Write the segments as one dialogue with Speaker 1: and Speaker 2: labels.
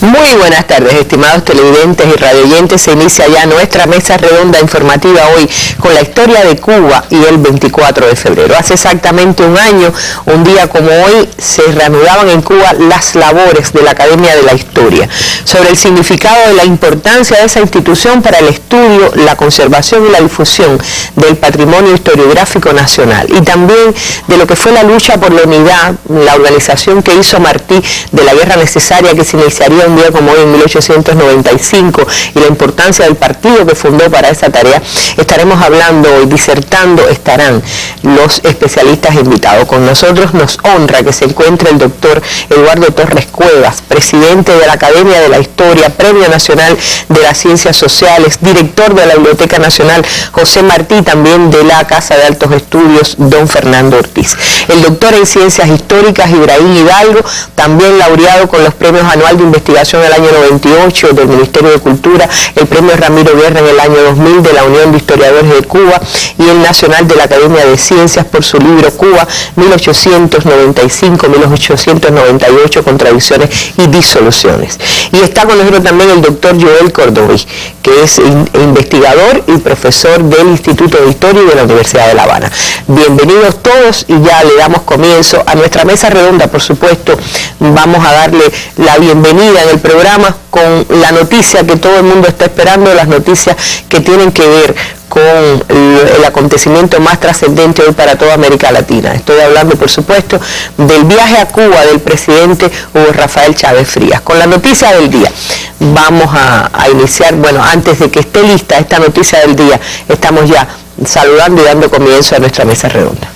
Speaker 1: Muy buenas tardes, estimados televidentes y radioyentes. Se inicia ya nuestra mesa redonda informativa hoy con la historia de Cuba y el 24 de febrero. Hace exactamente un año, un día como hoy, se reanudaban en Cuba las labores de la Academia de la Historia sobre el significado de la importancia de esa institución para el estudio, la conservación y la difusión del patrimonio historiográfico nacional, y también de lo que fue la lucha por la unidad, la organización que hizo Martí de la guerra necesaria que se iniciaría un día como hoy en 1895 y la importancia del partido que fundó para esa tarea. Estaremos hablando y disertando, estarán los especialistas invitados. Con nosotros nos honra que se encuentre el doctor Eduardo Torres Cuevas, presidente de la Academia de la Historia, Premio Nacional de las Ciencias Sociales, director de la Biblioteca Nacional José Martí, también de la Casa de Altos Estudios don Fernando Ortiz. El doctor en Ciencias Históricas Ibrahim Hidalgo, también laureado con los premios anual de investigación del año 98 del Ministerio de Cultura, el premio Ramiro Guerra en el año 2000 de la Unión de Historiadores de Cuba y el Nacional de la Academia de Ciencias por su libro Cuba 1895-1898, Contradicciones y Disoluciones. Y está con nosotros también el doctor Joel Cordoví, que es investigador y profesor del Instituto de Historia y de la Universidad de La Habana. Bienvenidos todos y ya le damos comienzo a nuestra mesa redonda. Por supuesto, vamos a darle la bienvenida en el programa con la noticia que todo el mundo está esperando, las noticias que tienen que ver con el acontecimiento más trascendente hoy para toda América Latina. Estoy hablando, por supuesto, del viaje a Cuba del presidente Hugo Rafael Chávez Frías. Con la noticia del día vamos a iniciar, bueno, antes de que esté lista esta noticia del día, estamos ya saludando y dando comienzo a nuestra mesa redonda.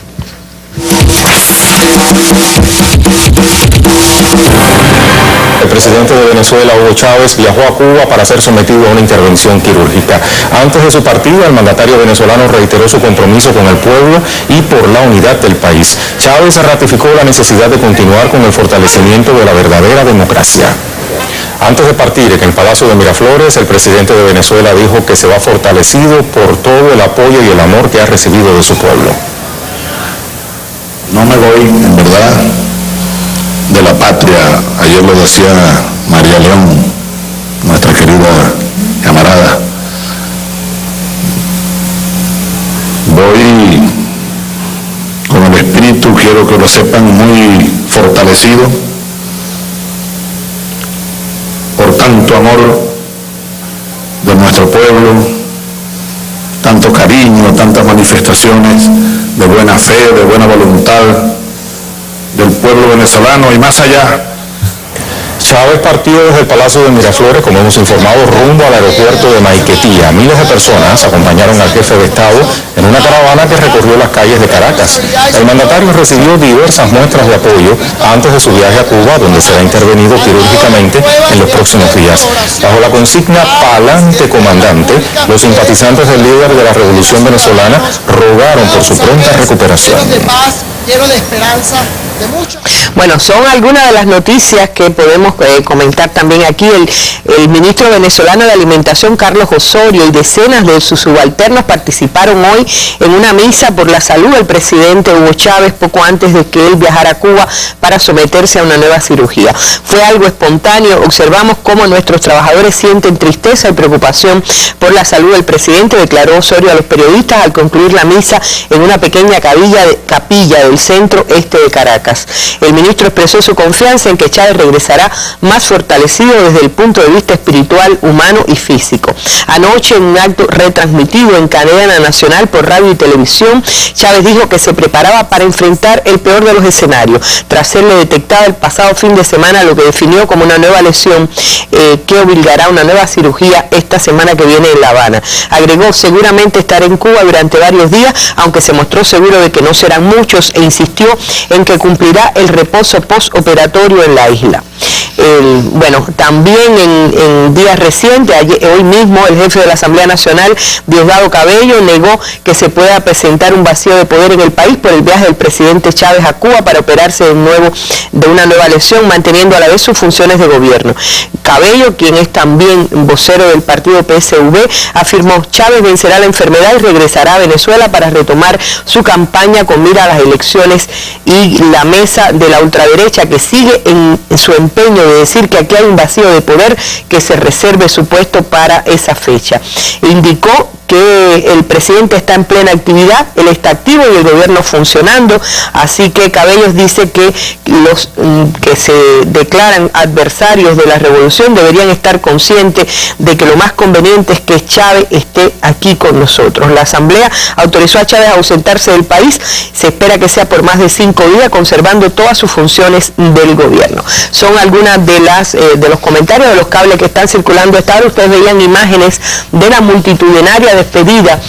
Speaker 2: El presidente de Venezuela, Hugo Chávez, viajó a Cuba para ser sometido a una intervención quirúrgica. Antes de su partida, el mandatario venezolano reiteró su compromiso con el pueblo y por la unidad del país. Chávez ratificó la necesidad de continuar con el fortalecimiento de la verdadera democracia. Antes de partir en el Palacio de Miraflores, el presidente de Venezuela dijo que se va fortalecido por todo el apoyo y el amor que ha recibido de su pueblo.
Speaker 3: No me voy, en verdad, de la patria. Ayer lo decía María León, nuestra querida camarada. Voy con el espíritu, quiero que lo sepan, muy fortalecido por tanto amor de nuestro pueblo, tanto cariño, tantas manifestaciones de buena fe, de buena voluntad del pueblo venezolano y más allá.
Speaker 2: Chávez partió desde el Palacio de Miraflores, como hemos informado, rumbo al aeropuerto de Maiquetía. Miles de personas acompañaron al jefe de Estado en una caravana que recorrió las calles de Caracas. El mandatario recibió diversas muestras de apoyo antes de su viaje a Cuba, donde será intervenido quirúrgicamente en los próximos días. Bajo la consigna "Pa'lante, comandante", los simpatizantes del líder de la Revolución Venezolana rogaron por su pronta recuperación.
Speaker 1: Lleno de esperanza, de mucho. Bueno, son algunas de las noticias que podemos comentar también aquí. El ministro venezolano de Alimentación, Carlos Osorio, y decenas de sus subalternos participaron hoy en una misa por la salud del presidente Hugo Chávez poco antes de que él viajara a Cuba para someterse a una nueva cirugía. Fue algo espontáneo. Observamos cómo nuestros trabajadores sienten tristeza y preocupación por la salud del presidente, declaró Osorio a los periodistas al concluir la misa en una pequeña capilla del centro este de Caracas. El ministro expresó su confianza en que Chávez regresará más fortalecido desde el punto de vista espiritual, humano y físico. Anoche, en un acto retransmitido en cadena nacional por radio y televisión, Chávez dijo que se preparaba para enfrentar el peor de los escenarios, tras serle detectada el pasado fin de semana lo que definió como una nueva lesión que obligará a una nueva cirugía esta semana que viene en La Habana. Agregó seguramente estar en Cuba durante varios días, aunque se mostró seguro de que no serán muchos, e insistió en que cumplirá el reposo postoperatorio en la isla. Bueno, también en días recientes, hoy mismo, el jefe de la Asamblea Nacional, Diosdado Cabello, negó que se pueda presentar un vacío de poder en el país por el viaje del presidente Chávez a Cuba para operarse de una nueva lesión, manteniendo a la vez sus funciones de gobierno. Cabello, quien es también vocero del partido PSV, afirmó: Chávez vencerá la enfermedad y regresará a Venezuela para retomar su campaña con mira a las elecciones, y la mesa de la ultraderecha, que sigue en su empeño de de decir que aquí hay un vacío de poder, que se reserve su puesto para esa fecha. Indicó que el presidente está en plena actividad, él está activo y el gobierno funcionando, así que Cabellos dice que los que se declaran adversarios de la revolución deberían estar conscientes de que lo más conveniente es que Chávez esté aquí con nosotros. La Asamblea autorizó a Chávez a ausentarse del país, se espera que sea por más de 5 días, conservando todas sus funciones del gobierno. Son algunas de los comentarios de los cables que están circulando esta hora. Ustedes veían imágenes de la multitudinaria despedida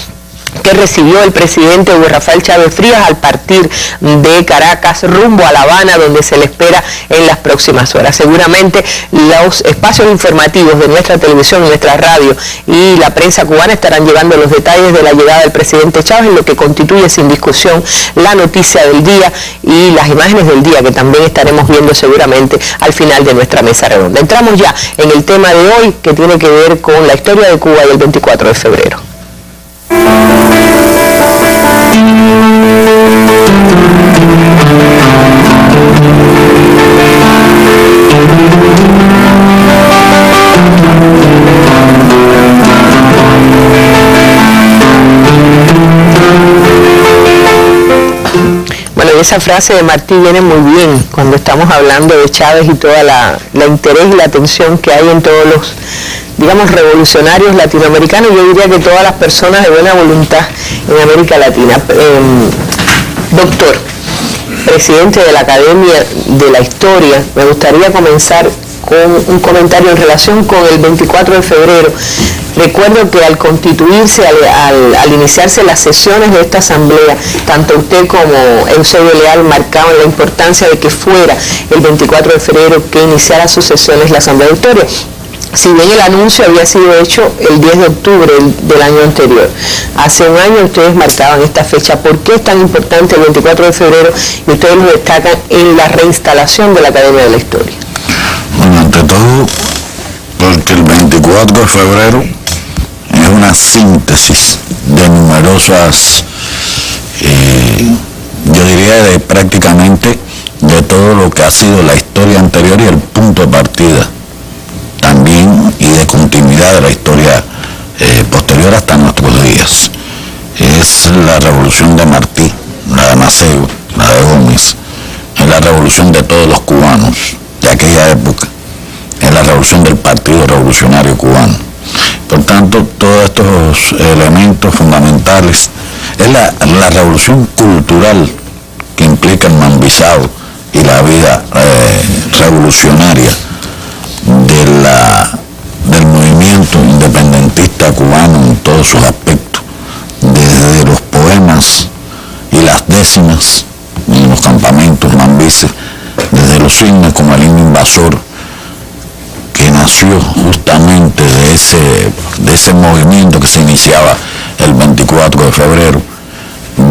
Speaker 1: que recibió el presidente Hugo Rafael Chávez Frías al partir de Caracas rumbo a La Habana, donde se le espera en las próximas horas. Seguramente los espacios informativos de nuestra televisión, nuestra radio y la prensa cubana estarán llevando los detalles de la llegada del presidente Chávez, en lo que constituye sin discusión la noticia del día y las imágenes del día, que también estaremos viendo seguramente al final de nuestra mesa redonda. Entramos ya en el tema de hoy, que tiene que ver con la historia de Cuba y el 24 de febrero. Bueno, esa frase de Martí viene muy bien cuando estamos hablando de Chávez y toda la interés y la atención que hay en todos los, digamos, revolucionarios latinoamericanos. Yo diría que todas las personas de buena voluntad en América Latina. Doctor, presidente de la Academia de la Historia, me gustaría comenzar con un comentario en relación con el 24 de febrero. Recuerdo que al constituirse, al iniciarse las sesiones de esta asamblea, tanto usted como Eusebio Leal marcaban la importancia de que fuera el 24 de febrero que iniciara sus sesiones la Asamblea de Historia. Si bien el anuncio había sido hecho el 10 de octubre del año anterior. Hace un año ustedes marcaban esta fecha. ¿Por qué es tan importante el 24 de febrero y ustedes lo destacan en la reinstalación de la Academia de la Historia?
Speaker 3: Bueno, ante todo, porque el 24 de febrero es una síntesis de numerosas, yo diría de prácticamente de todo lo que ha sido la historia anterior y el punto de partida también y de continuidad de la historia posterior hasta nuestros días. Es la revolución de Martí, la de Maceo, la de Gómez, es la revolución de todos los cubanos de aquella época, es la revolución del Partido Revolucionario Cubano. Por tanto, todos estos elementos fundamentales es la revolución cultural que implica el Mambisao y la vida revolucionaria del movimiento independentista cubano en todos sus aspectos, desde los poemas y las décimas en los campamentos mambises, desde los himnos como el himno invasor, que nació justamente de ese movimiento que se iniciaba el 24 de febrero,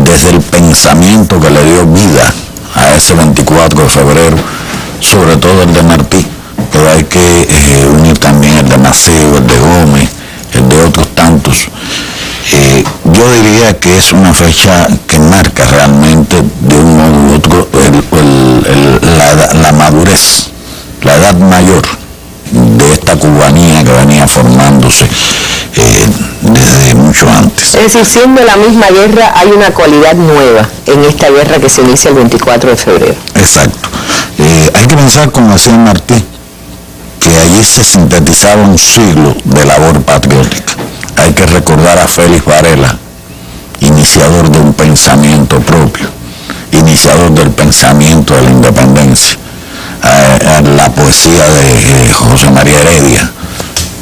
Speaker 3: desde el pensamiento que le dio vida a ese 24 de febrero, sobre todo el de Martí, pero hay que unir también el de Maceo, el de Gómez, el de otros tantos. Yo diría que es una fecha que marca realmente de un modo u otro la madurez, la edad mayor de esta cubanía que venía formándose desde mucho antes.
Speaker 1: Es decir, siendo la misma guerra, hay una cualidad nueva en esta guerra que se inicia el 24 de febrero.
Speaker 3: Exacto. Hay que pensar, como decía Martí, que allí se sintetizaba un siglo de labor patriótica. Hay que recordar a Félix Varela, iniciador de un pensamiento propio, iniciador del pensamiento de la independencia, a la poesía de José María Heredia,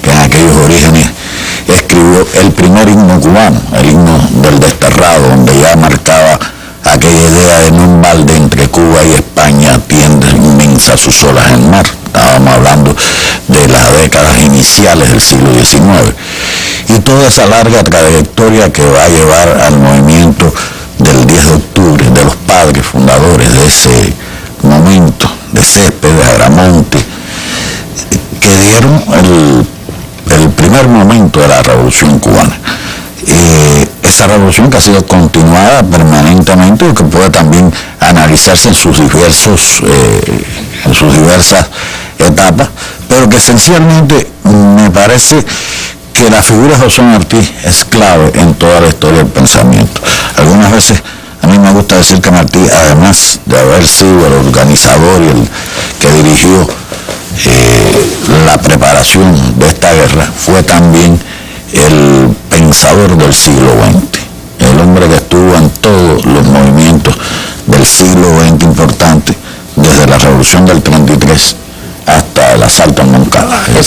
Speaker 3: que en aquellos orígenes escribió el primer himno cubano, el himno del desterrado, donde ya marcaba aquella idea de no un balde entre Cuba y España tiende inmensa sus olas en el mar. Estábamos hablando de las décadas iniciales del siglo XIX. Y toda esa larga trayectoria que va a llevar al movimiento del 10 de octubre, de los padres fundadores de ese momento, de Céspedes, de Agramonte, que dieron el primer momento de la Revolución Cubana. Esa revolución que ha sido continuada permanentemente y que puede también analizarse en sus diversas etapas, pero que esencialmente me parece que la figura de José Martí es clave en toda la historia del pensamiento. Algunas veces a mí me gusta decir que Martí, además de haber sido el organizador y el que dirigió la preparación de esta guerra, fue también el pensador del siglo XX, el hombre que estuvo en todos los movimientos del siglo XX importantes, desde la Revolución del 33 hasta el asalto en Moncada. Que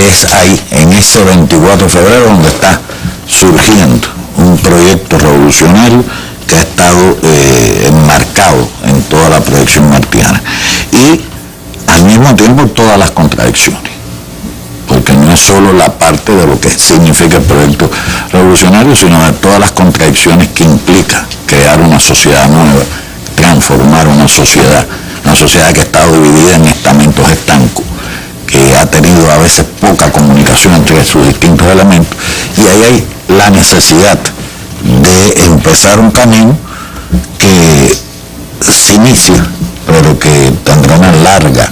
Speaker 3: es ahí, en ese 24 de febrero, donde está surgiendo un proyecto revolucionario que ha estado enmarcado en toda la proyección martiana. Y al mismo tiempo todas las contradicciones, porque no es solo la parte de lo que significa el proyecto revolucionario, sino de todas las contradicciones que implica crear una sociedad nueva, transformar una sociedad que ha estado dividida en estamentos estancos, que ha tenido a veces poca comunicación entre sus distintos elementos, y ahí hay la necesidad de empezar un camino que se inicia, pero que tendrá una larga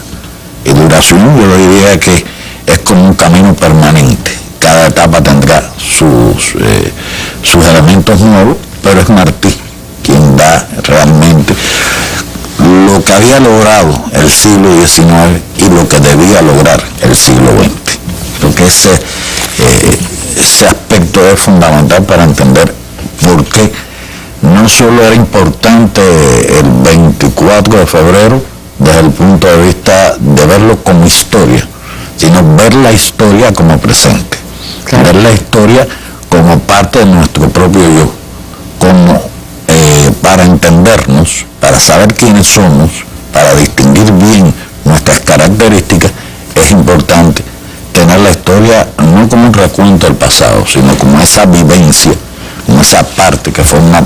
Speaker 3: duración. Yo lo diría que es como un camino permanente. Cada etapa tendrá sus elementos nuevos, pero es Martí quien da realmente lo que había logrado el siglo XIX y lo que debía lograr el siglo XX. Creo que ese aspecto es fundamental para entender por qué no solo era importante el 24 de febrero desde el punto de vista de verlo como historia, sino ver la historia como presente, claro. Ver la historia como parte de nuestro propio yo, como para entendernos, para saber quiénes somos, para distinguir bien nuestras características, es importante tener la historia no como un recuento del pasado, sino como esa vivencia, como esa parte que forma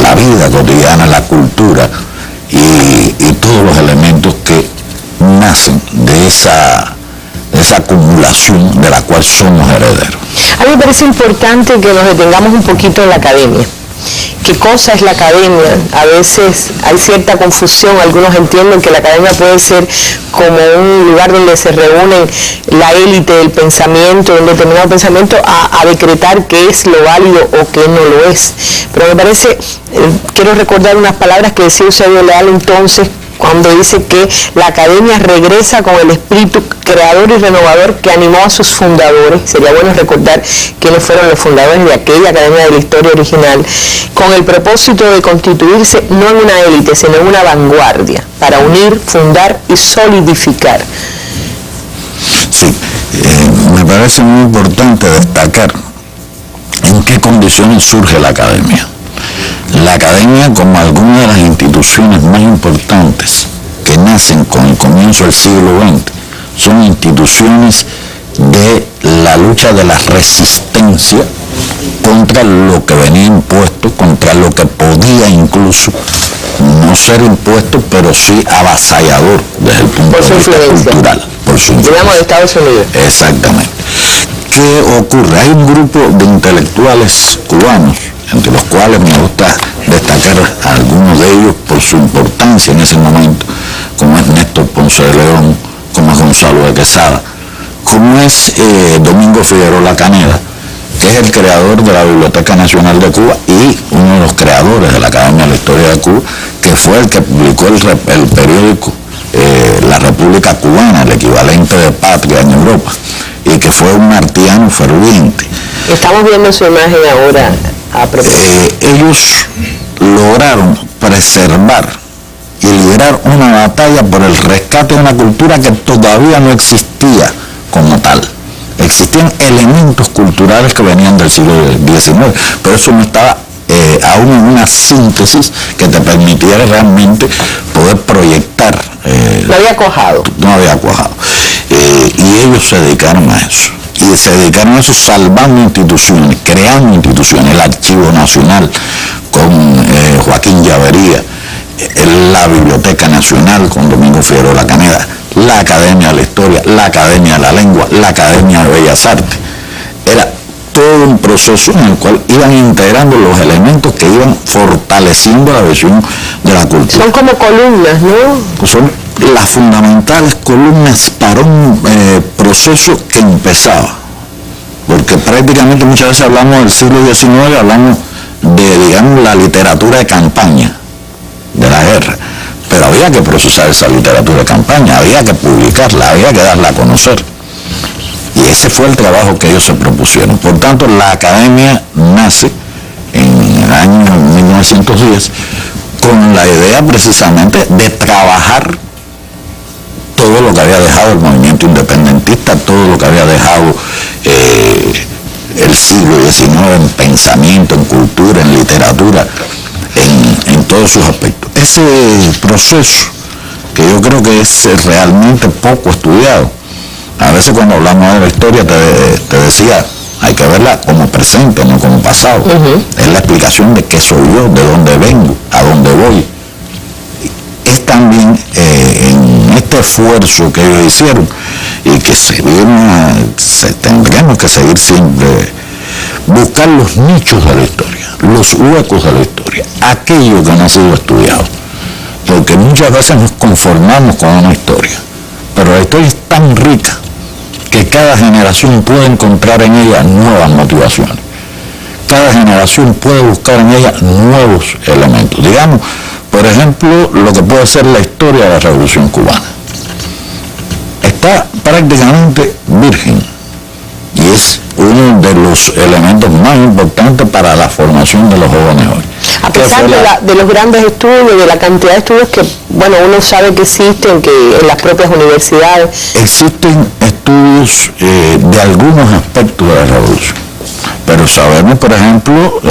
Speaker 3: la vida cotidiana, la cultura y todos los elementos que nacen de esa acumulación de la cual somos herederos.
Speaker 1: A mí me parece importante que nos detengamos un poquito en la academia. ¿Qué cosa es la academia? A veces hay cierta confusión, algunos entienden que la academia puede ser como un lugar donde se reúnen la élite del pensamiento, un determinado pensamiento, a decretar qué es lo válido o qué no lo es. Pero me parece, quiero recordar unas palabras que decía Eusebio Leal entonces, cuando dice que la academia regresa con el espíritu creador y renovador que animó a sus fundadores. Sería bueno recordar quiénes fueron los fundadores de aquella academia de la historia original, con el propósito de constituirse no en una élite, sino en una vanguardia, para unir, fundar y solidificar.
Speaker 3: Sí, me parece muy importante destacar en qué condiciones surge la academia. La academia, como algunas de las instituciones más importantes que nacen con el comienzo del siglo XX, son instituciones de la lucha de la resistencia contra lo que venía impuesto, contra lo que podía incluso no ser impuesto, pero sí avasallador desde el punto de vista cultural. Por su influencia.
Speaker 1: Digamos de Estados Unidos.
Speaker 3: Exactamente. ¿Qué ocurre? Hay un grupo de intelectuales cubanos, entre los cuales me gusta destacar a algunos de ellos por su importancia en ese momento, como es Néstor Ponce de León, como es Gonzalo de Quesada, como es Domingo Figueroa Caneda, que es el creador de la Biblioteca Nacional de Cuba y uno de los creadores de la Academia de la Historia de Cuba, que fue el que publicó el periódico La República Cubana, el equivalente de Patria en Europa, y que fue un martiano ferviente.
Speaker 1: Estamos viendo su imagen ahora.
Speaker 3: Ellos lograron preservar y liderar una batalla por el rescate de una cultura que todavía no existía como tal. Existían elementos culturales que venían del siglo XIX, pero eso no estaba aún en una síntesis que te permitiera realmente poder proyectar.
Speaker 1: No había cuajado.
Speaker 3: No había cuajado. Y ellos se dedicaron a eso. Y se dedicaron a eso salvando instituciones, creando instituciones, el Archivo Nacional con Joaquín Llavería, la Biblioteca Nacional con Domingo Figueroa Caneda, la Academia de la Historia, la Academia de la Lengua, la Academia de Bellas Artes. Era todo un proceso en el cual iban integrando los elementos que iban fortaleciendo la visión de la cultura.
Speaker 1: Son como columnas, ¿no?
Speaker 3: Son las fundamentales columnas para un proceso que empezaba. Porque prácticamente muchas veces hablamos del siglo XIX, hablamos de, digamos, la literatura de campaña de la guerra. Pero había que procesar esa literatura de campaña, había que publicarla, había que darla a conocer. Y ese fue el trabajo que ellos se propusieron. Por tanto, la academia nace en el año 1910 con la idea precisamente de trabajar todo lo que había dejado el movimiento independentista, todo lo que había dejado el siglo XIX en pensamiento, en cultura, en literatura, en todos sus aspectos. Ese proceso, que yo creo que es realmente poco estudiado, a veces cuando hablamos de la historia te decía, hay que verla como presente, no como pasado. Es la explicación de qué soy yo, de dónde vengo, a dónde voy. Es también en este esfuerzo que ellos hicieron y que tendremos que seguir siempre, buscar los nichos de la historia, los huecos de la historia, aquello que no ha sido estudiado. Porque muchas veces nos conformamos con una historia, pero la historia es tan rica que cada generación puede encontrar en ella nuevas motivaciones. Cada generación puede buscar en ella nuevos elementos. Digamos, por ejemplo, lo que puede ser la historia de la Revolución Cubana. Está prácticamente virgen y es uno de los elementos más importantes para la formación de los jóvenes hoy.
Speaker 1: A pesar de los grandes estudios, de la cantidad de estudios que, bueno, uno sabe que existen, que en las propias universidades.
Speaker 3: Existen estudios de algunos aspectos de la revolución, pero sabemos, por ejemplo,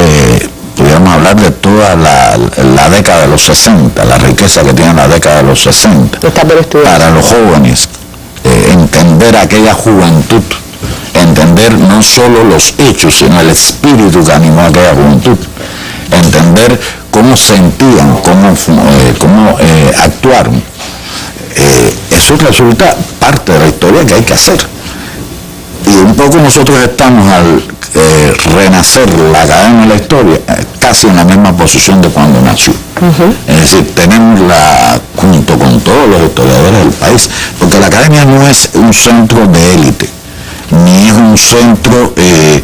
Speaker 3: podríamos hablar de toda la década de los 60, la riqueza que tiene la década de los 60. Para los jóvenes, entender aquella juventud, entender no solo los hechos, sino el espíritu que animó a aquella juventud, entender cómo sentían, cómo actuaron. Eso resulta parte de la historia que hay que hacer. Y un poco nosotros estamos al renacer la academia de la historia casi en la misma posición de cuando nació. Es decir, tenemos junto con todos los historiadores del país, porque la academia no es un centro de élite, ni es un centro que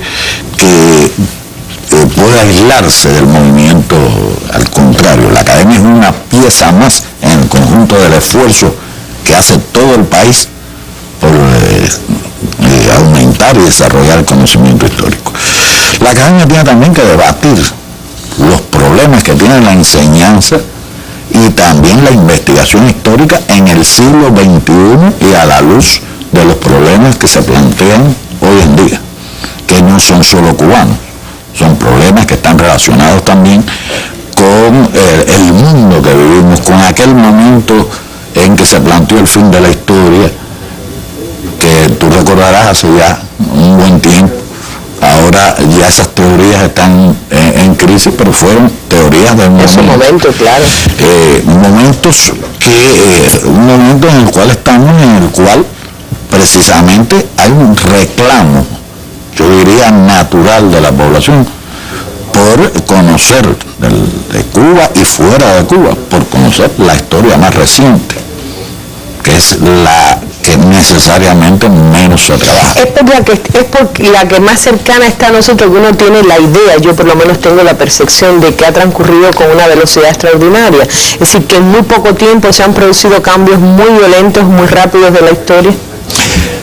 Speaker 3: puede aislarse del movimiento. Al contrario, la academia es una pieza más en el conjunto del esfuerzo que hace todo el país por aumentar y desarrollar el conocimiento histórico. La academia tiene también que debatir los problemas que tiene la enseñanza y también la investigación histórica en el siglo XXI y a la luz de los problemas que se plantean hoy en día, que no son solo cubanos, son problemas que están relacionados también con el mundo que vivimos, con aquel momento en que se planteó el fin de la historia, que tú recordarás hace ya un buen tiempo. Ahora ya esas teorías están en crisis, pero fueron teorías de
Speaker 1: momento, claro.
Speaker 3: Un momento en el cual estamos, en el cual precisamente hay un reclamo, yo diría natural, de la población por conocer de Cuba y fuera de Cuba, por conocer la historia más reciente, que es la que necesariamente menos se trabaja.
Speaker 1: Es por la que más cercana está a nosotros, que uno tiene la idea, yo por lo menos tengo la percepción de que ha transcurrido con una velocidad extraordinaria. Es decir, que en muy poco tiempo se han producido cambios muy violentos, muy rápidos de la historia.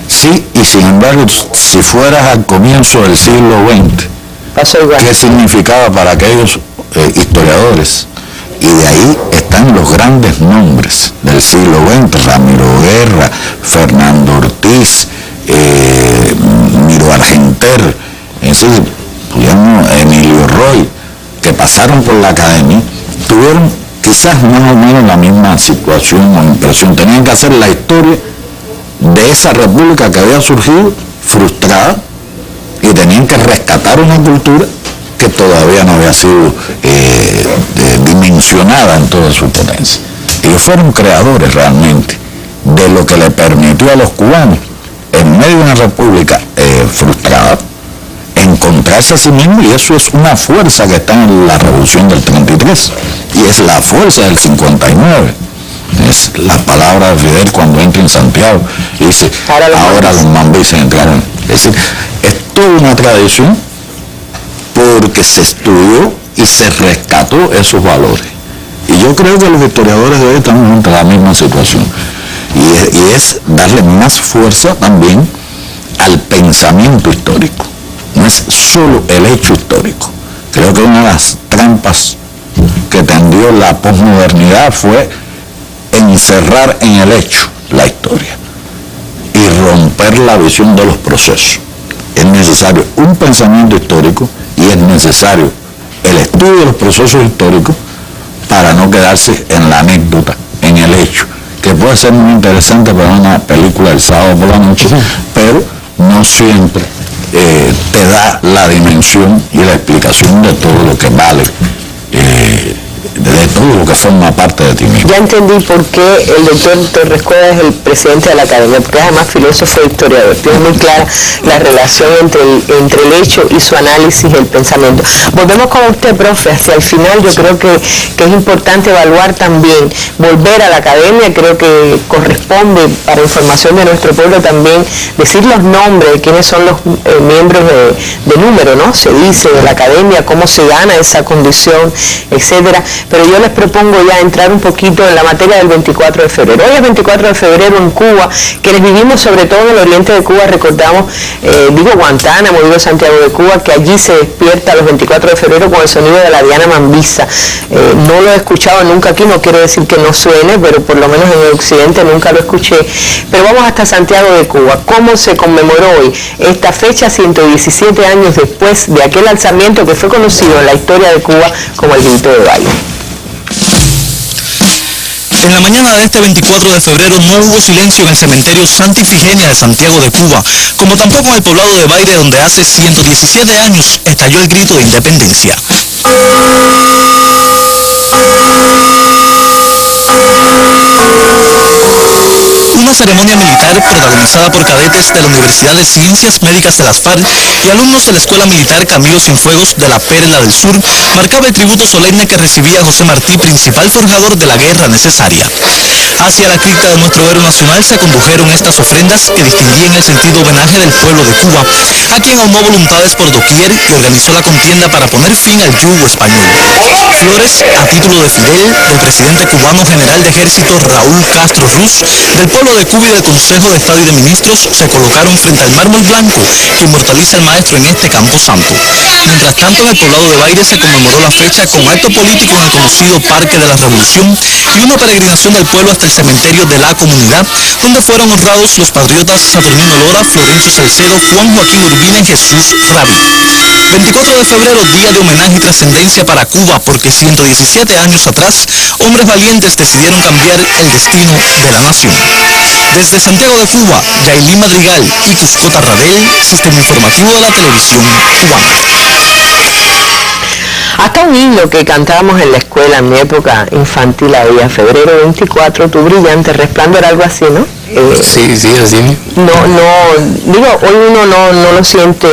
Speaker 3: Sí, y sin embargo, si fueras al comienzo del siglo XX,
Speaker 1: pasó igual.
Speaker 3: ¿Qué significaba para aquellos historiadores? Y de ahí están los grandes nombres del siglo XX, Ramiro Guerra, Fernando Ortiz, Miro Argenter, Emilio Roy, que pasaron por la academia, tuvieron quizás más o menos la misma situación o impresión. Tenían que hacer la historia de esa república que había surgido frustrada y tenían que rescatar una cultura que todavía no había sido dimensionada en toda su potencia. Ellos fueron creadores realmente de lo que le permitió a los cubanos, en medio de una república frustrada, encontrarse a sí mismos, y eso es una fuerza que está en la revolución del 33 y es la fuerza del 59. Es la palabra de Fidel cuando entra en Santiago y dice, ahora los mambises entraron. Es decir, es toda una tradición porque se estudió y se rescató esos valores. Y yo creo que los historiadores de hoy estamos ante la misma situación. Y es darle más fuerza también al pensamiento histórico. No es solo el hecho histórico. Creo que una de las trampas que tendió la posmodernidad fue encerrar en el hecho la historia y romper la visión de los procesos. Es necesario un pensamiento histórico y es necesario el estudio de los procesos históricos para no quedarse en la anécdota, en el hecho, que puede ser muy interesante para una película el sábado por la noche, pero no siempre te da la dimensión y la explicación de todo lo que vale, de todo lo que forma parte de ti mismo.
Speaker 1: Ya entendí por qué el doctor Torres Cueva es el presidente de la academia, porque es además filósofo e historiador. Tiene muy clara la relación entre el hecho y su análisis del pensamiento. Volvemos con usted, profe, hacia el final. Yo creo que es importante evaluar también, volver a la academia. Creo que corresponde, para información de nuestro pueblo, también decir los nombres de quiénes son los miembros de número, ¿no? Se dice de la academia, cómo se gana esa condición, etcétera. Pero yo les propongo ya entrar un poquito en la materia del 24 de febrero. Hoy es 24 de febrero en Cuba, quienes vivimos sobre todo en el oriente de Cuba, recordamos, digo Guantánamo, digo Santiago de Cuba, que allí se despierta los 24 de febrero con el sonido de la Diana Mambisa. No lo he escuchado nunca aquí, no quiero decir que no suene, pero por lo menos en el occidente nunca lo escuché. Pero vamos hasta Santiago de Cuba. ¿Cómo se conmemoró hoy esta fecha 117 años después de aquel alzamiento que fue conocido en la historia de Cuba como el grito de baile?
Speaker 4: En la mañana de este 24 de febrero no hubo silencio en el cementerio Santa Ifigenia de Santiago de Cuba, como tampoco en el poblado de Baire, donde hace 117 años estalló el grito de independencia. Una ceremonia militar protagonizada por cadetes de la Universidad de Ciencias Médicas de las FARC y alumnos de la Escuela Militar Camilo Cienfuegos de la Perla del Sur marcaba el tributo solemne que recibía José Martí, principal forjador de la guerra necesaria. Hacia la cripta de nuestro héroe nacional se condujeron estas ofrendas que distinguían el sentido homenaje del pueblo de Cuba, a quien aunó voluntades por doquier y organizó la contienda para poner fin al yugo español. Flores a título de Fidel, del presidente cubano general de ejército Raúl Castro Ruz, del pueblo de Cuba y del Consejo de Estado y de Ministros se colocaron frente al mármol blanco que inmortaliza al maestro en este campo santo. Mientras tanto, en el poblado de Baire se conmemoró la fecha con acto político en el conocido Parque de la Revolución y una peregrinación del pueblo hasta el cementerio de la comunidad, donde fueron honrados los patriotas Saturnino Lora, Florencio Salcedo, Juan Joaquín Urbina y Jesús Rabí. 24 de febrero, día de homenaje y trascendencia para Cuba, porque 117 años atrás, hombres valientes decidieron cambiar el destino de la nación. Desde Santiago de Cuba, Yailí Madrigal y Cusco Tarradel, Sistema Informativo de la Televisión Cubana.
Speaker 1: Hasta un himno que cantábamos en la escuela en mi época infantil había, febrero 24, tu brillante resplandor, algo así, ¿no?
Speaker 5: Sí, así.
Speaker 1: Digo, hoy uno no lo siente,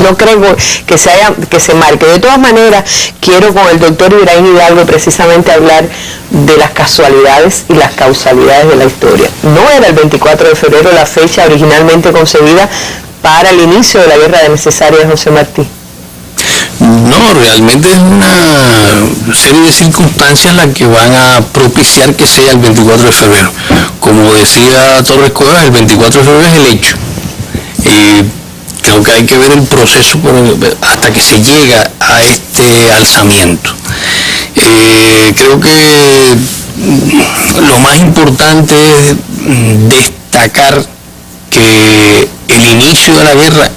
Speaker 1: no creo que se marque. De todas maneras, quiero con el doctor Ibrahim Hidalgo precisamente hablar de las casualidades y las causalidades de la historia. No era el 24 de febrero la fecha originalmente concebida para el inicio de la guerra necesaria de José Martí.
Speaker 5: No, realmente es una serie de circunstancias las que van a propiciar que sea el 24 de febrero. Como decía Torres Cuevas, el 24 de febrero es el hecho. Creo que hay que ver el proceso hasta que se llega a este alzamiento. Creo que lo más importante es destacar que el inicio de la guerra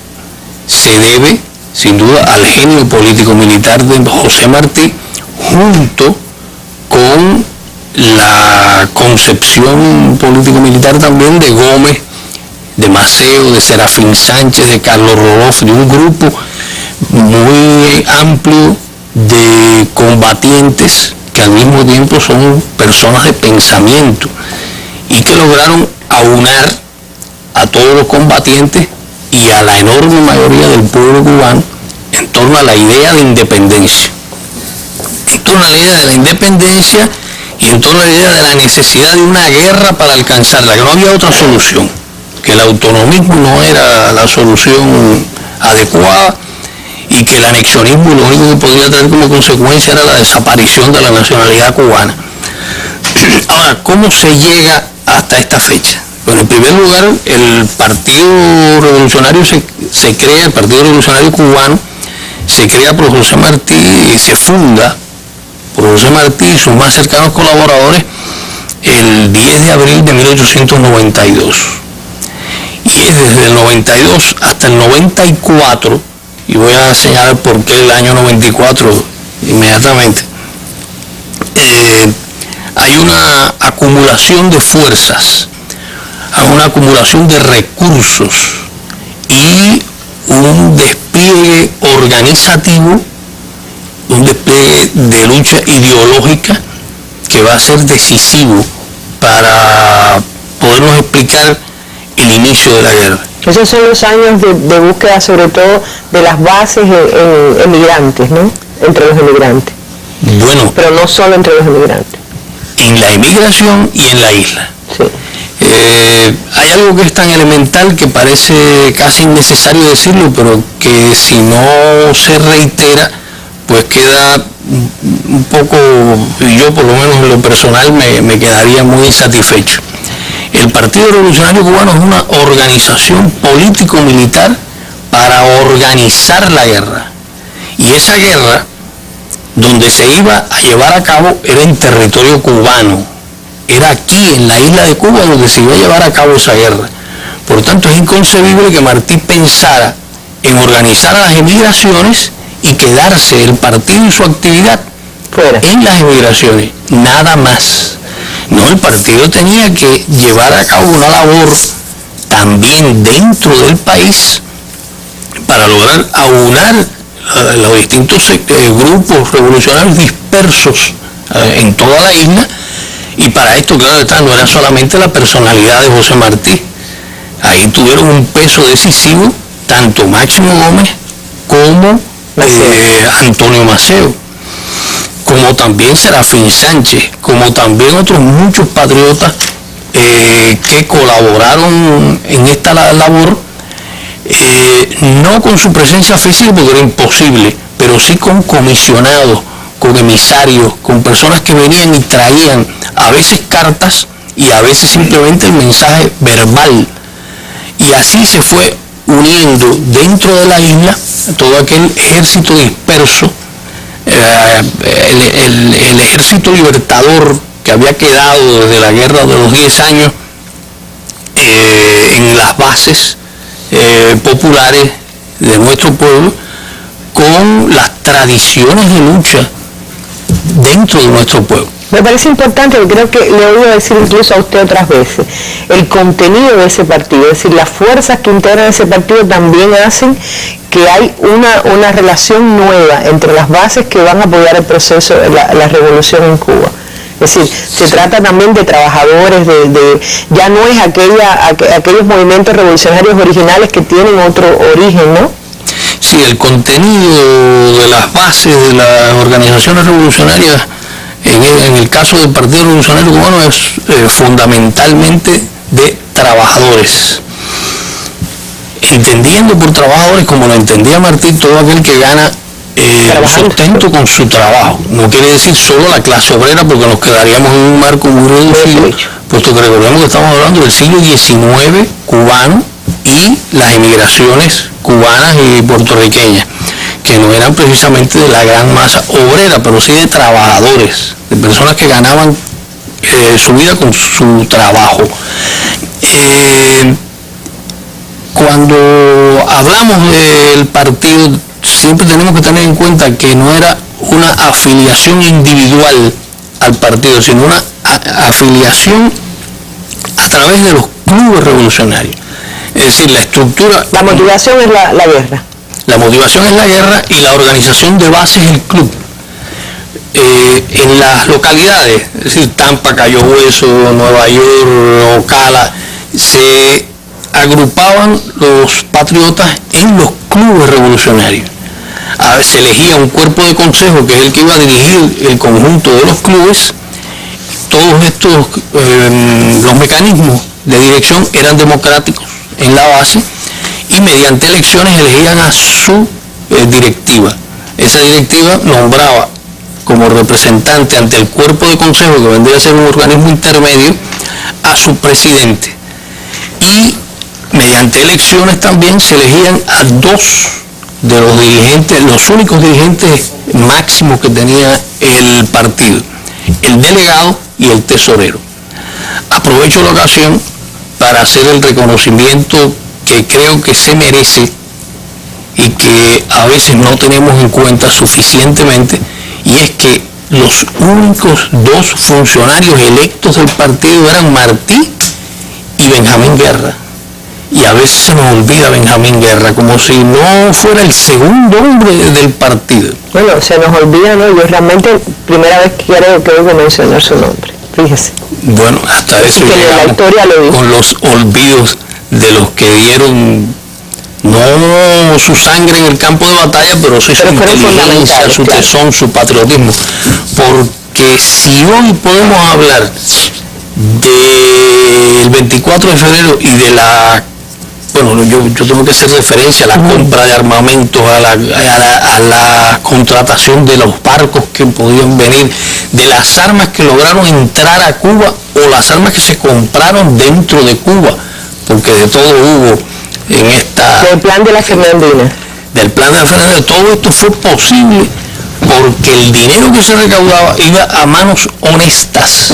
Speaker 5: se debe sin duda al genio político-militar de José Martí, junto con la concepción político-militar también de Gómez, de Maceo, de Serafín Sánchez, de Carlos Roloff, de un grupo muy amplio de combatientes que al mismo tiempo son personas de pensamiento y que lograron aunar a todos los combatientes y a la enorme mayoría del pueblo cubano en torno a la idea de independencia. En torno a la idea de la independencia y en toda la idea de la necesidad de una guerra para alcanzarla, que no había otra solución, que el autonomismo no era la solución adecuada y que el anexionismo lo único que podía tener como consecuencia era la desaparición de la nacionalidad cubana. Ahora, ¿cómo se llega hasta esta fecha? Bueno, en primer lugar, el Partido Revolucionario se crea, el Partido Revolucionario Cubano, se crea por José Martí y se funda por José Martí y sus más cercanos colaboradores el 10 de abril de 1892. Y es desde el 92 hasta el 94, y voy a señalar por qué el año 94 inmediatamente, hay una acumulación de fuerzas, hay una acumulación de recursos y un despliegue organizativo, un despliegue de lucha ideológica que va a ser decisivo para podernos explicar el inicio de la guerra.
Speaker 1: Esos son los años de búsqueda, sobre todo, de las bases en emigrantes, ¿no? Entre los emigrantes.
Speaker 5: Bueno.
Speaker 1: Pero no solo entre los emigrantes.
Speaker 5: En la emigración y en la isla.
Speaker 1: Sí.
Speaker 5: Hay algo que es tan elemental que parece casi innecesario decirlo, pero que si no se reitera, pues queda un poco, y yo por lo menos en lo personal me quedaría muy insatisfecho. El Partido Revolucionario Cubano es una organización político-militar para organizar la guerra. Y esa guerra, donde se iba a llevar a cabo, era en territorio cubano. Era aquí, en la isla de Cuba, donde se iba a llevar a cabo esa guerra. Por tanto, es inconcebible que Martí pensara en organizar a las emigraciones y quedarse el partido y su actividad fuera en las emigraciones, nada más. No, el partido tenía que llevar a cabo una labor también dentro del país para lograr aunar los distintos grupos revolucionarios dispersos en toda la isla, y para esto, claro está, no era solamente la personalidad de José Martí. Ahí tuvieron un peso decisivo tanto Máximo Gómez como Antonio Maceo, como también Serafín Sánchez, como también otros muchos patriotas que colaboraron en esta labor, no con su presencia física porque era imposible, pero sí con comisionados, con emisarios, con personas que venían y traían a veces cartas y a veces simplemente el mensaje verbal. Y así se fue uniendo dentro de la isla todo aquel ejército disperso, el ejército libertador que había quedado desde la guerra de los 10 años en las bases populares de nuestro pueblo, con las tradiciones de lucha dentro de nuestro pueblo.
Speaker 1: Me parece importante, creo que le he oído decir incluso a usted otras veces, el contenido de ese partido, es decir, las fuerzas que integran ese partido también hacen que hay una relación nueva entre las bases que van a apoyar el proceso de la revolución en Cuba. Es decir, se trata también de trabajadores, ya no es aquellos movimientos revolucionarios originales que tienen otro origen, ¿no?
Speaker 5: Sí, el contenido de las bases de las organizaciones revolucionarias, en el caso del Partido Revolucionario Cubano, es fundamentalmente de trabajadores. Entendiendo por trabajadores, como lo entendía Martí, todo aquel que gana sustento con su trabajo. No quiere decir solo la clase obrera, porque nos quedaríamos en un marco muy reducido, puesto que recordemos que estamos hablando del siglo XIX cubano y las emigraciones cubanas y puertorriqueñas, que no eran precisamente de la gran masa obrera, pero sí de trabajadores, de personas que ganaban su vida con su trabajo. Cuando hablamos del partido, siempre tenemos que tener en cuenta que no era una afiliación individual al partido, sino una afiliación a través de los clubes revolucionarios. Es decir, la estructura...
Speaker 1: La motivación es la guerra.
Speaker 5: La motivación es la guerra y la organización de base es el club. En las localidades, es decir, Tampa, Cayo Hueso, Nueva York, Ocala, se agrupaban los patriotas en los clubes revolucionarios. A veces se elegía un cuerpo de consejo que es el que iba a dirigir el conjunto de los clubes, todos estos, los mecanismos de dirección eran democráticos en la base y mediante elecciones elegían a su directiva. Esa directiva nombraba como representante ante el cuerpo de consejo, que vendría a ser un organismo intermedio, a su presidente. Y mediante elecciones también se elegían a dos de los dirigentes, los únicos dirigentes máximos que tenía el partido, el delegado y el tesorero. Aprovecho la ocasión para hacer el reconocimiento que creo que se merece y que a veces no tenemos en cuenta suficientemente, y es que los únicos dos funcionarios electos del partido eran Martí y Benjamín Guerra. Y a veces se nos olvida Benjamín Guerra, como si no fuera el segundo hombre del partido.
Speaker 1: Bueno, se nos olvida, ¿no? Yo realmente, primera vez que creo que mencionar su nombre, fíjese.
Speaker 5: Bueno, hasta eso llegamos con los olvidos de los que dieron, no su sangre en el campo de batalla, pero sí su inteligencia, su tesón, su patriotismo. Porque si hoy podemos hablar del 24 de febrero y de la, bueno, yo tengo que hacer referencia a la compra de armamentos, a la contratación de los barcos que podían venir, de las armas que lograron entrar a Cuba o las armas que se compraron dentro de Cuba, porque de todo hubo en esta...
Speaker 1: Del plan de la Fernandina.
Speaker 5: Del plan de la Fernandina. Todo esto fue posible porque el dinero que se recaudaba iba a manos honestas,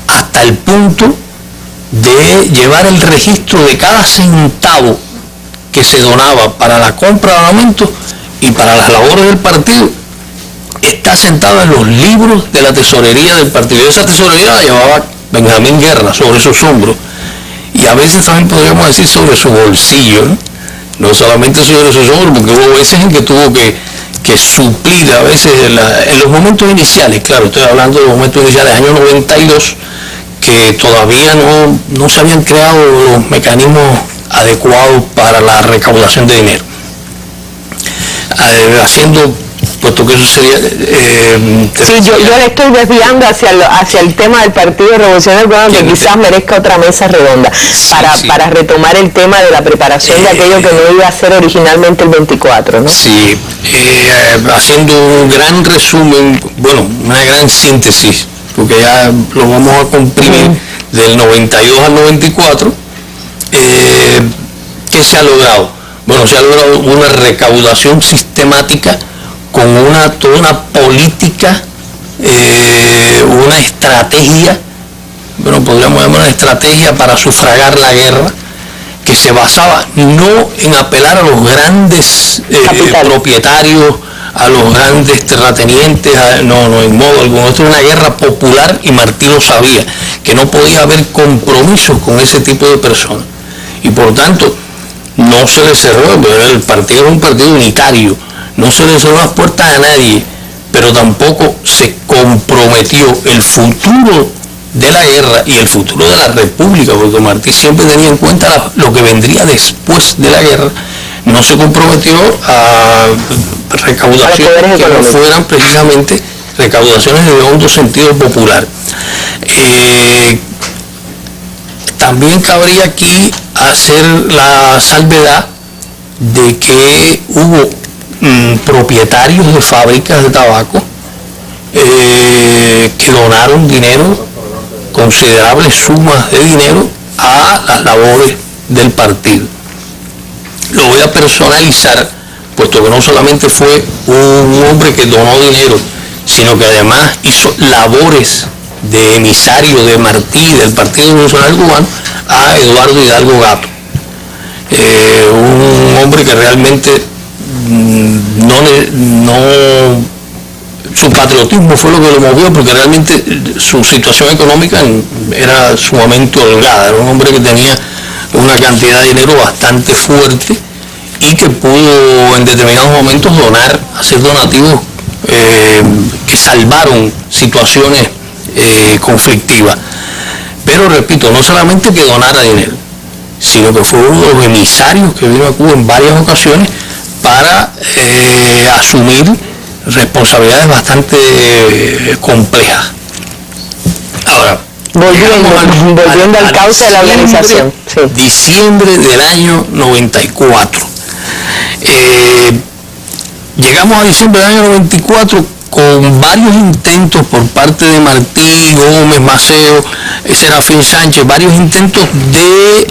Speaker 5: hasta el punto de llevar el registro de cada centavo que se donaba para la compra de armamentos y para las labores del partido. Está sentado en los libros de la tesorería del partido. Esa tesorería la llevaba Benjamín Guerra sobre sus hombros, y a veces también podríamos decir sobre su bolsillo, no solamente sobre sus hombros, porque hubo veces en que tuvo que suplir a veces en los momentos iniciales, claro, estoy hablando de los momentos iniciales, año 92, que todavía no se habían creado los mecanismos adecuados para la recaudación de dinero. Puesto que eso sería...
Speaker 1: sí, yo le estoy desviando hacia el tema del Partido Revolucionario Cubano, que quizás merezca otra mesa redonda, para retomar el tema de la preparación de aquello que no iba a ser originalmente el 24, ¿no?
Speaker 5: Sí, haciendo un gran resumen, bueno, una gran síntesis, porque ya lo vamos a comprimir del 92 al 94, ¿qué se ha logrado? Bueno, se ha logrado una recaudación sistemática con toda una política, una estrategia, bueno, podríamos llamar una estrategia para sufragar la guerra, que se basaba no en apelar a los grandes propietarios, a los grandes terratenientes, no, en modo alguno. Esto era una guerra popular y Martí lo sabía, que no podía haber compromisos con ese tipo de personas. Y por tanto, no se le cerró, el partido era un partido unitario, no se le cerró las puertas a nadie, pero tampoco se comprometió el futuro de la guerra y el futuro de la república, porque Martí siempre tenía en cuenta lo que vendría después de la guerra. No se comprometió a recaudaciones que no fueran precisamente recaudaciones de hondo sentido popular. También cabría aquí hacer la salvedad de que hubo propietarios de fábricas de tabaco que donaron dinero, considerables sumas de dinero, a las labores del partido. Lo voy a personalizar, puesto que no solamente fue un hombre que donó dinero, sino que además hizo labores de emisario de Martí, del Partido Revolucionario Cubano, a Eduardo Hidalgo Gato. Un hombre que realmente su patriotismo fue lo que lo movió, porque realmente su situación económica era sumamente holgada. Era un hombre que tenía una cantidad de dinero bastante fuerte y que pudo en determinados momentos hacer donativos que salvaron situaciones conflictivas. Pero repito, no solamente que donara dinero, sino que fue uno de los emisarios que vino a Cuba en varias ocasiones para asumir responsabilidades bastante complejas. Ahora,
Speaker 1: volviendo al cauce de la organización. Sí.
Speaker 5: Diciembre del año 94. Llegamos a diciembre del año 94 con varios intentos por parte de Martí, Gómez, Maceo, Serafín Sánchez, varios intentos de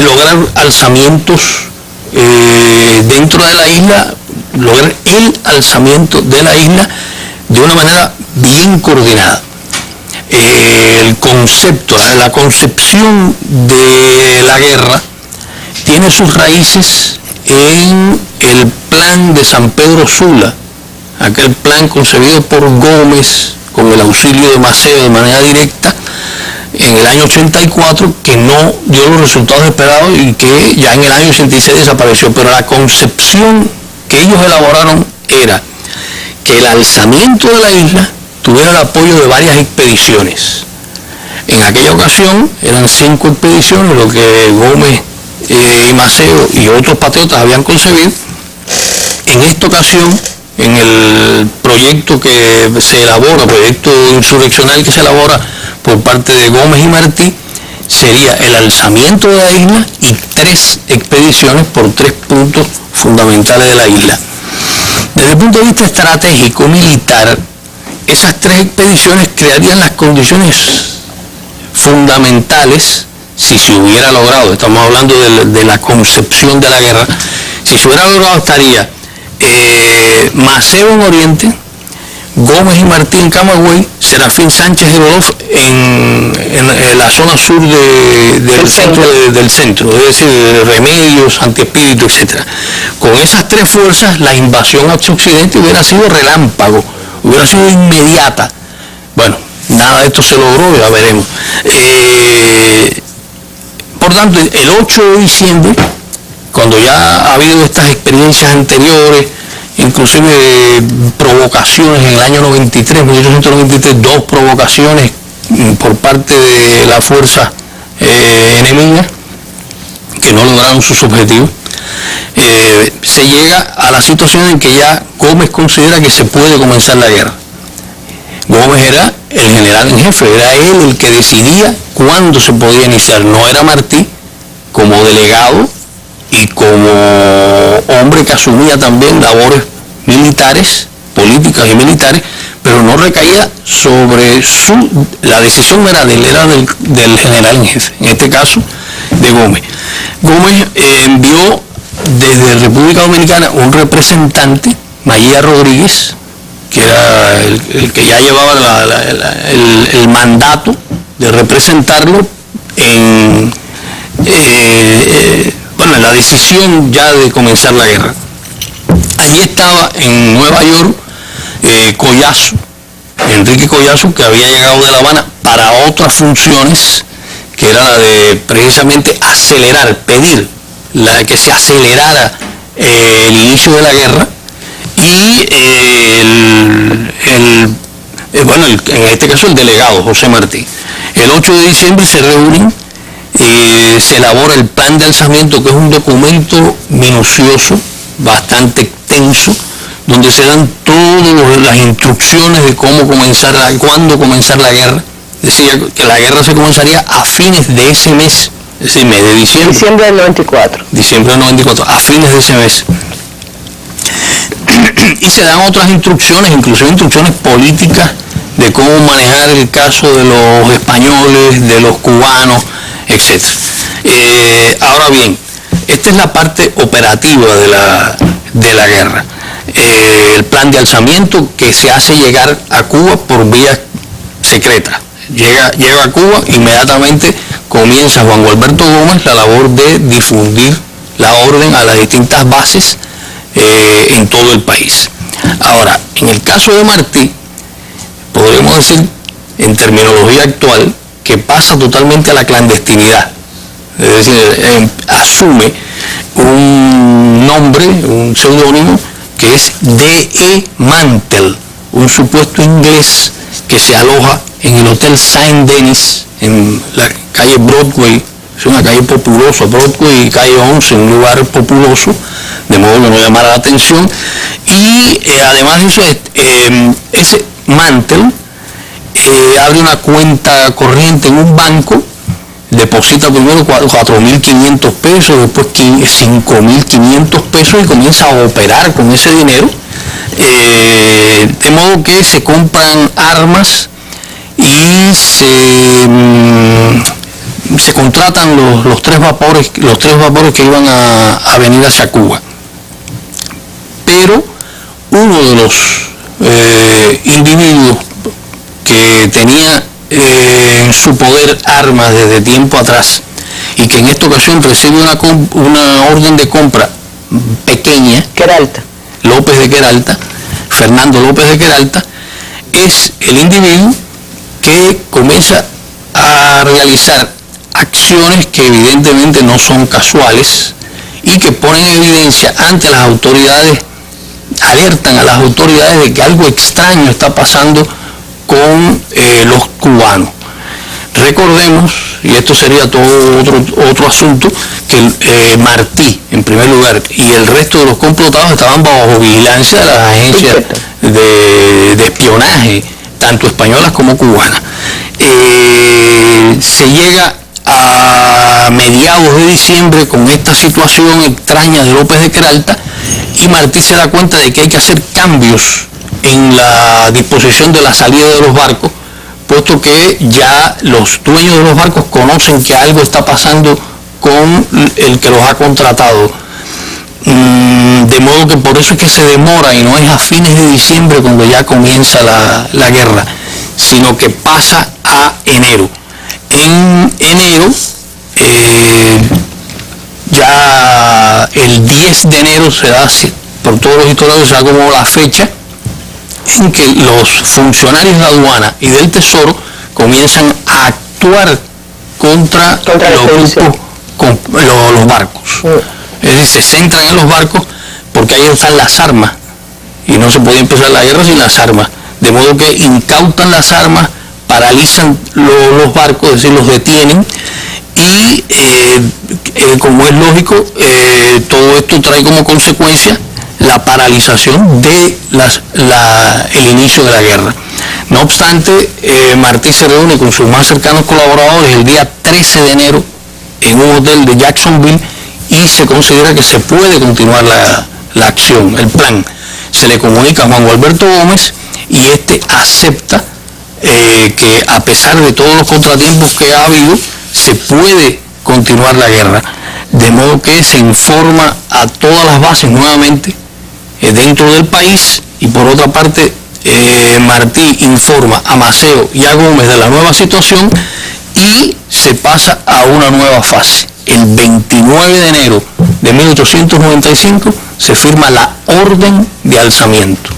Speaker 5: lograr alzamientos dentro de la isla, lograr el alzamiento de la isla de una manera bien coordinada. El concepto, la concepción de la guerra tiene sus raíces en el plan de San Pedro Sula, aquel plan concebido por Gómez con el auxilio de Maceo de manera directa en el año 84, que no dio los resultados esperados y que ya en el año 86 desapareció. Pero la concepción que ellos elaboraron era que el alzamiento de la isla tuviera el apoyo de varias expediciones. En aquella ocasión eran 5 expediciones, lo que Gómez y Maceo y otros patriotas habían concebido. En esta ocasión, en el proyecto que se elabora, proyecto insurreccional que se elabora por parte de Gómez y Martí, sería el alzamiento de la isla y 3 expediciones por 3 puntos fundamentales de la isla. Desde el punto de vista estratégico militar, esas 3 expediciones crearían las condiciones fundamentales, si se hubiera logrado, estamos hablando de la concepción de la guerra, si se hubiera logrado estaría Maceo en Oriente, Gómez y Martí en Camagüey, Serafín Sánchez y Rodolf en la zona sur del centro, es decir, Remedios, Antiespíritu, etc. Con esas 3 fuerzas, la invasión hacia Occidente hubiera sido relámpago, hubiera sido inmediata. Bueno, nada de esto se logró, ya veremos. Por tanto, el 8 de diciembre, cuando ya ha habido estas experiencias anteriores, inclusive provocaciones en el año 93, 1893, 2 provocaciones por parte de la fuerza enemiga que no lograron sus objetivos, se llega a la situación en que ya Gómez considera que se puede comenzar la guerra. Gómez era el general en jefe, era él el que decidía cuándo se podía iniciar, no era Martí como delegado y como hombre que asumía también labores militares, políticas y militares, pero no recaía sobre la decisión era del general en jefe, en este caso de Gómez. Gómez envió desde República Dominicana un representante, María Rodríguez, que era el que ya llevaba el mandato de representarlo en la decisión ya de comenzar la guerra. Allí estaba en Nueva York Collazo, Enrique Collazo, que había llegado de La Habana para otras funciones, que era la de precisamente acelerar, pedir que se acelerara el inicio de la guerra, y en este caso el delegado José Martí. El 8 de diciembre se reúnen, se elabora el plan de alzamiento, que es un documento minucioso, bastante extenso, donde se dan todas las instrucciones de cuándo comenzar la guerra. Decía que la guerra se comenzaría a fines de ese mes, es decir, mes de diciembre.
Speaker 1: Diciembre del 94.
Speaker 5: Diciembre del 94, a fines de ese mes. Y se dan otras instrucciones, inclusive instrucciones políticas, de cómo manejar el caso de los españoles, de los cubanos, etc. Ahora bien, esta es la parte operativa de la guerra. El plan de alzamiento que se hace llegar a Cuba por vía secreta. Llega a Cuba, inmediatamente comienza Juan Gualberto Gómez la labor de difundir la orden a las distintas bases en todo el país. Ahora, en el caso de Martí, podríamos decir, en terminología actual, que pasa totalmente a la clandestinidad. Es decir, asume un nombre, un seudónimo, que es D.E. Mantel, un supuesto inglés que se aloja en el Hotel Saint Denis, en la calle Broadway. Es una calle populosa, Broadway y calle 11, un lugar populoso, de modo que no llamara la atención. Y además de eso, ese Mantel abre una cuenta corriente en un banco, deposita primero 4.500 pesos, después 5.500 pesos y comienza a operar con ese dinero, de modo que se compran armas y se contratan los tres vapores que iban a venir hacia Cuba. Pero uno de los individuos que tenía en su poder armas desde tiempo atrás y que en esta ocasión recibe una orden de compra pequeña, López de Queralta, Fernando López de Queralta, es el individuo que comienza a realizar acciones que evidentemente no son casuales y que ponen en evidencia ante las autoridades, alertan a las autoridades de que algo extraño está pasando con los cubanos. Recordemos, y esto sería todo otro asunto, que Martí, en primer lugar, y el resto de los complotados estaban bajo vigilancia de las agencias de espionaje, tanto españolas como cubanas. Se llega a mediados de diciembre con esta situación extraña de López de Queralta y Martí se da cuenta de que hay que hacer cambios en la disposición de la salida de los barcos, puesto que ya los dueños de los barcos conocen que algo está pasando con el que los ha contratado. De modo que por eso es que se demora y no es a fines de diciembre cuando ya comienza la guerra, sino que pasa a enero. En enero, ya el 10 de enero se da, por todos los historiadores, se da como la fecha en que los funcionarios de aduana y del Tesoro comienzan a actuar contra los barcos. Es decir, se centran en los barcos porque ahí están las armas y no se puede empezar la guerra sin las armas. De modo que incautan las armas, paralizan los barcos, es decir, los detienen y como es lógico, todo esto trae como consecuencia la paralización de el inicio de la guerra. No obstante, Martí se reúne con sus más cercanos colaboradores el día 13 de enero en un hotel de Jacksonville y se considera que se puede continuar la acción, el plan. Se le comunica a Juan Gualberto Gómez y este acepta que a pesar de todos los contratiempos que ha habido, se puede continuar la guerra. De modo que se informa a todas las bases nuevamente dentro del país y por otra parte Martí informa a Maceo y a Gómez de la nueva situación y se pasa a una nueva fase. El 29 de enero de 1895 se firma la orden de alzamiento.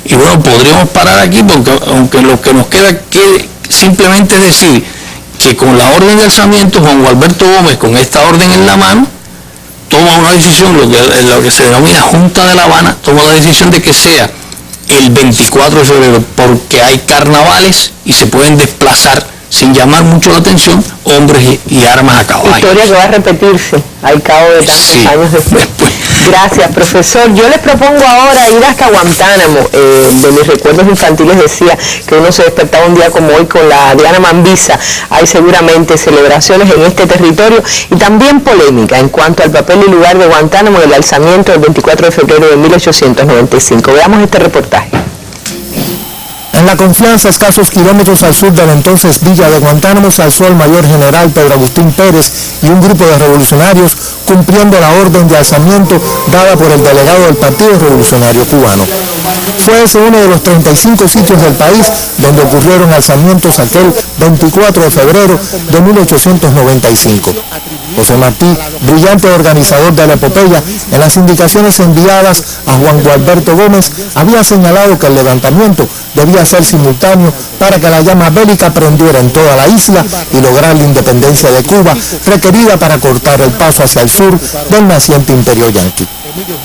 Speaker 5: Y bueno, podríamos parar aquí porque aunque lo que nos queda simplemente es decir que con la orden de alzamiento Juan Gualberto Gómez, con esta orden en la mano, toma una decisión, lo que se denomina Junta de La Habana, toma la decisión de que sea el 24 de febrero, porque hay carnavales y se pueden desplazar sin llamar mucho la atención hombres y armas a caballo.
Speaker 1: Historia que va a repetirse al cabo de tantos años después. Gracias, profesor. Yo les propongo ahora ir hasta Guantánamo. De mis recuerdos infantiles decía que uno se despertaba un día como hoy con la Diana Mambisa. Hay seguramente celebraciones en este territorio y también polémica en cuanto al papel y lugar de Guantánamo en el alzamiento del 24 de febrero de 1895. Veamos este reportaje.
Speaker 6: En La Confianza, escasos kilómetros al sur de la entonces villa de Guantánamo, se alzó el mayor general Pedro Agustín Pérez y un grupo de revolucionarios cumpliendo la orden de alzamiento dada por el delegado del Partido Revolucionario Cubano. Fue ese uno de los 35 sitios del país donde ocurrieron alzamientos aquel 24 de febrero de 1895. José Martí, brillante organizador de la epopeya, en las indicaciones enviadas a Juan Gualberto Gómez, había señalado que el levantamiento debía ser simultáneo para que la llama bélica prendiera en toda la isla y lograr la independencia de Cuba, requerida para cortar el paso hacia el sur del naciente imperio yanqui.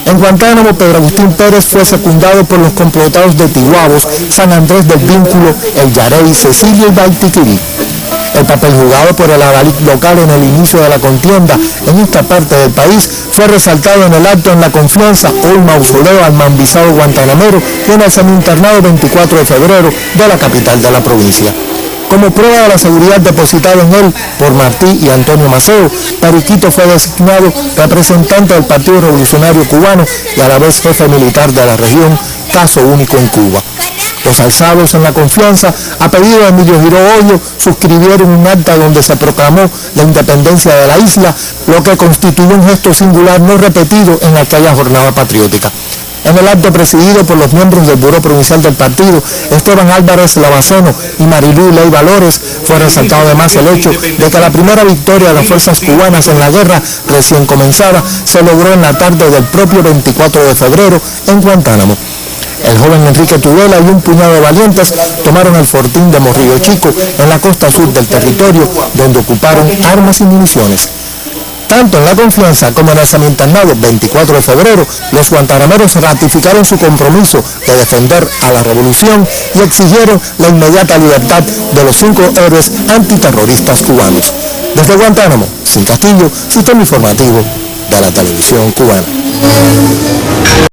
Speaker 6: En Guantánamo, Pedro Agustín Pérez fue secundado por los complotados de Tiguabos, San Andrés del Vínculo, El Yarey, Cecilio y Baitiquirí. El papel jugado por el adalid local en el inicio de la contienda en esta parte del país fue resaltado en el acto en La Confianza, hoy mausoleo al mambisado guantanamero, y en el semi-internado 24 de febrero de la capital de la provincia. Como prueba de la seguridad depositada en él por Martí y Antonio Maceo, Periquito fue designado representante del Partido Revolucionario Cubano y a la vez jefe militar de la región, caso único en Cuba. Los alzados en La Confianza, a pedido de Emilio Giró Hoyo, suscribieron un acta donde se proclamó la independencia de la isla, lo que constituyó un gesto singular no repetido en aquella jornada patriótica. En el acto presidido por los miembros del Buró Provincial del Partido, Esteban Álvarez Lavaceno y Marilú Ley Valores, fue resaltado además el hecho de que la primera victoria de las fuerzas cubanas en la guerra recién comenzada se logró en la tarde del propio 24 de febrero en Guantánamo. El joven Enrique Tudela y un puñado de valientes tomaron el fortín de Morrillo Chico en la costa sur del territorio, donde ocuparon armas y municiones. Tanto en La Confianza como en el semi-internado 24 de febrero, los guantanameros ratificaron su compromiso de defender a la revolución y exigieron la inmediata libertad de los 5 héroes antiterroristas cubanos. Desde Guantánamo, Sin Castillo, Sistema Informativo de la Televisión Cubana.